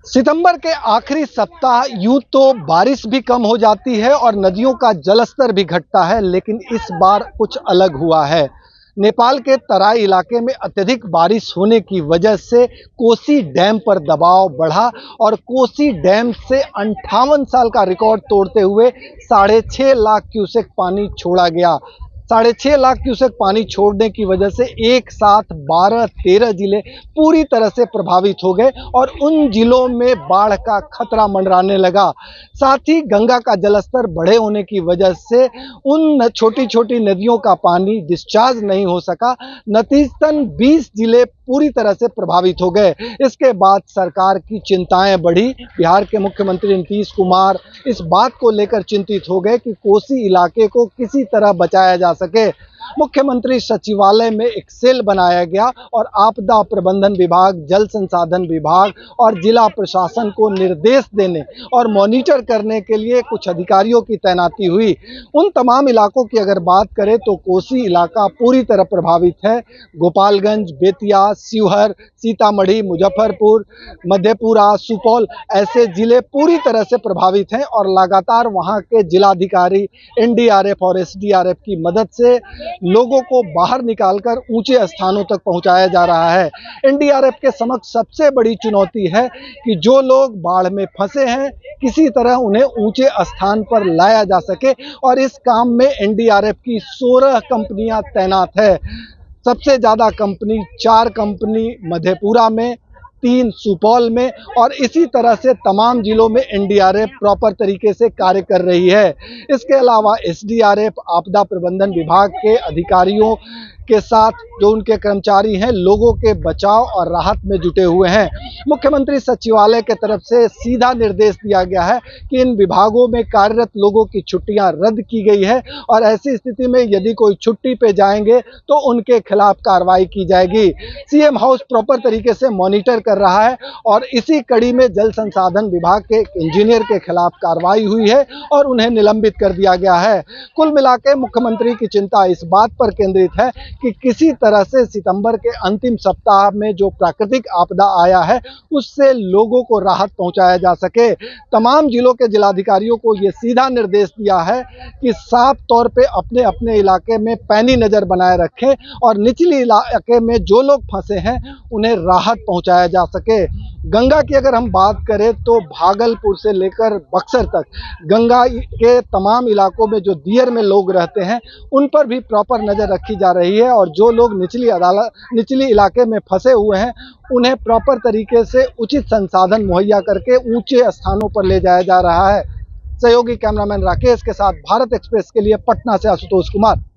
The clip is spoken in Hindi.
सितंबर के आखिरी सप्ताह यूं तो बारिश भी कम हो जाती है और नदियों का जलस्तर भी घटता है, लेकिन इस बार कुछ अलग हुआ है। नेपाल के तराई इलाके में अत्यधिक बारिश होने की वजह से कोसी डैम पर दबाव बढ़ा और कोसी डैम से 58 साल का रिकॉर्ड तोड़ते हुए 6.5 लाख क्यूसेक पानी छोड़ा गया। 6.5 लाख क्यूसेक पानी छोड़ने की वजह से एक साथ 12-13 जिले पूरी तरह से प्रभावित हो गए और उन जिलों में बाढ़ का खतरा मंडराने लगा। साथ ही गंगा का जलस्तर बढ़े होने की वजह से उन छोटी छोटी नदियों का पानी डिस्चार्ज नहीं हो सका। नतीजतन 20 जिले पूरी तरह से प्रभावित हो गए। इसके बाद सरकार की चिंताएं बढ़ी। बिहार के मुख्यमंत्री नीतीश कुमार इस बात को लेकर चिंतित हो गए कि कोसी इलाके को किसी तरह बचाया जा सके। मुख्यमंत्री सचिवालय में एक सेल बनाया गया और आपदा प्रबंधन विभाग, जल संसाधन विभाग और जिला प्रशासन को निर्देश देने और मॉनिटर करने के लिए कुछ अधिकारियों की तैनाती हुई। उन तमाम इलाकों की अगर बात करें तो कोसी इलाका पूरी तरह प्रभावित है। गोपालगंज, बेतिया, शिवहर, सीतामढ़ी, मुजफ्फरपुर, मधेपुरा, सुपौल ऐसे जिले पूरी तरह से प्रभावित हैं और लगातार वहां के जिलाधिकारी, एनडीआरएफ और एसडीआरएफ की मदद से लोगों को बाहर निकालकर ऊंचे स्थानों तक पहुंचाया जा रहा है। एनडीआरएफ के समक्ष सबसे बड़ी चुनौती है कि जो लोग बाढ़ में फंसे हैं किसी तरह उन्हें ऊंचे स्थान पर लाया जा सके और इस काम में एनडीआरएफ की 16 कंपनियां तैनात है। सबसे ज्यादा कंपनी 4 कंपनी मधेपुरा में, 3 सुपौल में और इसी तरह से तमाम जिलों में एनडीआरएफ प्रॉपर तरीके से कार्य कर रही है। इसके अलावा एसडीआरएफ, आपदा प्रबंधन विभाग के अधिकारियों के साथ जो उनके कर्मचारी हैं, लोगों के बचाव और राहत में जुटे हुए हैं। मुख्यमंत्री सचिवालय के तरफ से सीधा निर्देश दिया गया है कि इन विभागों में कार्यरत लोगों की छुट्टियां रद्द की गई है और ऐसी स्थिति में यदि कोई छुट्टी पे जाएंगे तो उनके खिलाफ कार्रवाई की जाएगी। सीएम हाउस प्रॉपर तरीके से मॉनिटर कर रहा है और इसी कड़ी में जल संसाधन विभाग के इंजीनियर के खिलाफ कार्रवाई हुई है और उन्हें निलंबित कर दिया गया है। कुल मिलाकर मुख्यमंत्री की चिंता इस बात पर केंद्रित है कि किसी तरह से सितंबर के अंतिम सप्ताह में जो प्राकृतिक आपदा आया है उससे लोगों को राहत पहुंचाया जा सके। तमाम जिलों के जिलाधिकारियों को यह सीधा निर्देश दिया है कि साफ तौर पे अपने अपने इलाके में पैनी नजर बनाए रखें और निचली इलाके में जो लोग फंसे हैं उन्हें राहत पहुंचाया जा सके। गंगा की अगर हम बात करें तो भागलपुर से लेकर बक्सर तक गंगा के तमाम इलाकों में जो दियर में लोग रहते हैं उन पर भी प्रॉपर नज़र रखी जा रही है और जो लोग निचली इलाके में फंसे हुए हैं उन्हें प्रॉपर तरीके से उचित संसाधन मुहैया करके ऊंचे स्थानों पर ले जाया जा रहा है। सहयोगी कैमरामैन राकेश के साथ भारत एक्सप्रेस के लिए पटना से आशुतोष कुमार।